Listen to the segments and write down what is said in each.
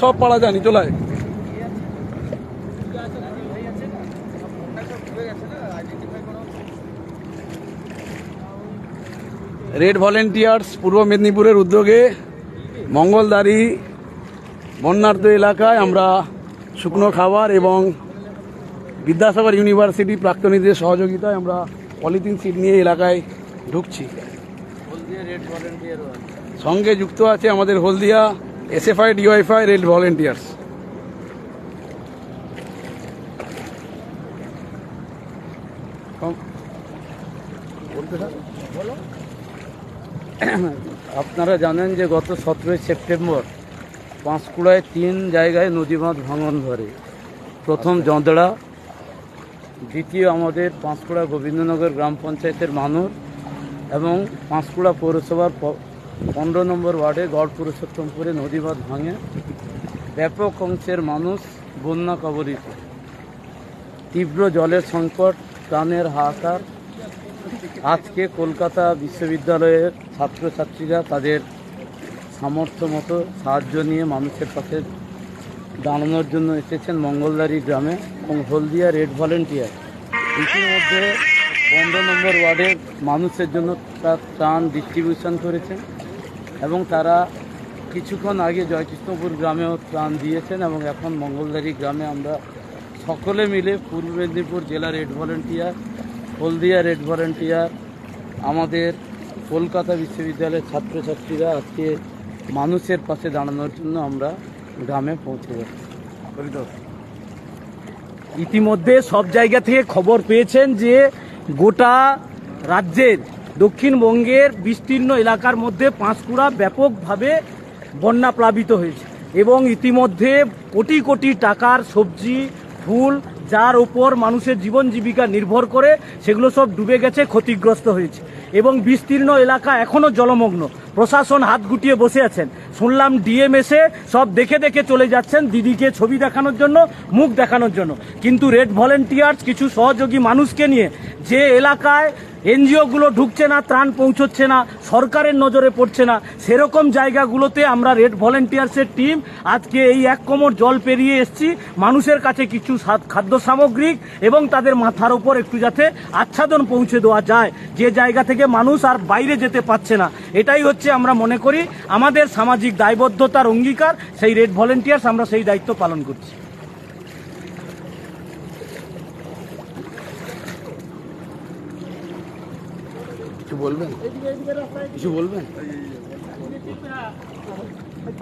সব পাড়া জানি, চলায়। রেড ভলেন্টিয়ার্স পূর্ব মেদিনীপুরের উদ্যোগে মঙ্গলদারি বন্যার্ত এলাকায় আমরা শুকনো খাবার এবং বিদ্যাসাগর ইউনিভার্সিটি প্রাক্তনীদের সহযোগিতায় আমরা পলিথিন সিট নিয়ে এলাকায় ঢুকছি। সঙ্গে যুক্ত আছে আমাদের হলদিয়া এসএফআই ডিওয়াইফআই রেড ভলেন্টিয়ার্স। আপনারা জানেন যে গত 17 সেপ্টেম্বর পাঁশকুড়ায় 3 জায়গায় নদীবাঁধ ভাঙন ধরে। প্রথম জঁদড়া, দ্বিতীয় আমাদের পাঁশকুড়া গোবিন্দনগর গ্রাম পঞ্চায়েতের মানুষ এবং পাঁশকুড়া পৌরসভার 15 নম্বর ওয়ার্ডে গড় পুরুষোত্তমপুরে নদীবাঁধ ভাঙে ব্যাপক অংশের মানুষ বন্যা কবলিত। তীব্র জলের সংকট, প্রাণের হাহাকার। আজকে কলকাতা বিশ্ববিদ্যালয়ের ছাত্রছাত্রীরা তাদের সামর্থ্য মতো সাহায্য নিয়ে মানুষের পাশে দাঁড়ানোর জন্য এসেছেন মঙ্গলদারি গ্রামে এবং হলদিয়া রেড ভলেন্টিয়ার ইতিমধ্যে 15 নম্বর ওয়ার্ডের মানুষের জন্য তার ত্রাণ ডিস্ট্রিবিউশন করেছেন এবং তারা কিছুক্ষণ আগে জয়কৃষ্ণপুর গ্রামেও ত্রাণ দিয়েছেন এবং এখন মঙ্গলদারি গ্রামে আমরা সকলে মিলে পূর্ব মেদিনীপুর জেলা রেড ভলেন্টিয়ার, হলদিয়া রেড ভলেন্টিয়ার, আমাদের কলকাতা বিশ্ববিদ্যালয়ের ছাত্রছাত্রীরা আজকে মানুষের পাশে দাঁড়ানোর জন্য আমরা গ্রামে পৌঁছে যাচ্ছি। ইতিমধ্যে সব জায়গা থেকে খবর পেয়েছেন যে গোটা রাজ্যের দক্ষিণবঙ্গের বিস্তীর্ণ এলাকার মধ্যে পাঁশকুড়া ব্যাপকভাবে বন্যা প্লাবিত হয়েছে এবং ইতিমধ্যে কোটি কোটি টাকার সবজি, ফুল, যার ওপর মানুষের জীবন জীবিকা নির্ভর করে সেগুলো সব ডুবে গেছে, ক্ষতিগ্রস্ত হয়েছে এবং বিস্তীর্ণ এলাকা এখনও জলমগ্ন। প্রশাসন হাত গুটিয়ে বসে আছেন। শুনলাম ডিএম এসে সব দেখে দেখে চলে যাচ্ছেন দিদিকে ছবি দেখানোর জন্য, মুখ দেখানোর জন্য, কিন্তু রেড ভলেন্টিয়ার্স কিছু সহযোগী মানুষকে নিয়ে যে এলাকায় এনজিওগুলো ঢুকছে না, ত্রাণ পৌঁছচ্ছে না, সরকারের নজরে পড়ছে না, সেরকম জায়গাগুলোতে আমরা রেড ভলেন্টিয়ার্সের টিম আজকে এই 1 কোমর জল পেরিয়ে এসেছি মানুষের কাছে কিছু খাদ্য সামগ্রিক এবং তাদের মাথার উপর একটু যাতে আচ্ছাদন পৌঁছে দেওয়া যায়, যে জায়গা থেকে মানুষ আর বাইরে যেতে পারছে না। এটাই হচ্ছে আমরা মনে করি আমাদের সামাজিক দায়বদ্ধতার অঙ্গীকার। সেই রেড ভলেন্টিয়ার্স আমরা সেই দায়িত্ব পালন করছি। কিছু বলবেন?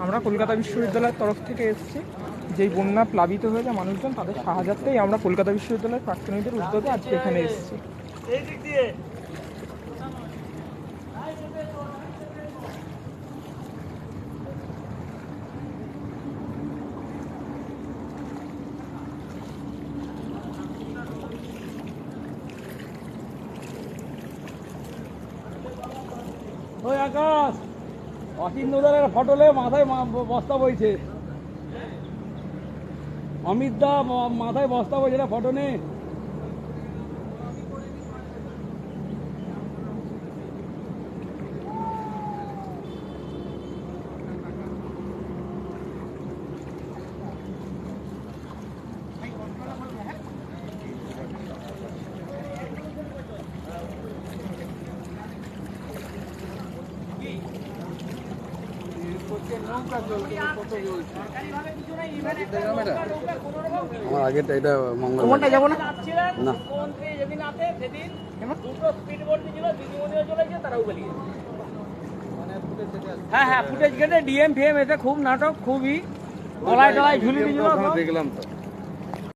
আমরা কলকাতা বিশ্ববিদ্যালয়ের তরফ থেকে এসেছি। যেই বন্যা প্লাবিত হয়েছে মানুষজন তাদের সাহায্যার্থেই আমরা কলকাতা বিশ্ববিদ্যালয়ের প্রাক্তনীদের উদ্যোগে আজকে এখানে এসেছি। ওই আকাশ, অসীম নদারের ফটলে মাথায় বস্তা বইছে। অমিত দা মাথায় বস্তা বইছে, এটা ফটো নে। আমার আগেরটা এটা মঙ্গলবার যাবো না, না হ্যাঁ ফুটেজ কেটে ডিএম ফিএম এসে খুব নাটক, খুবই গলায় টলায় ঝুলি দিয়েছিল। দেখলাম তো।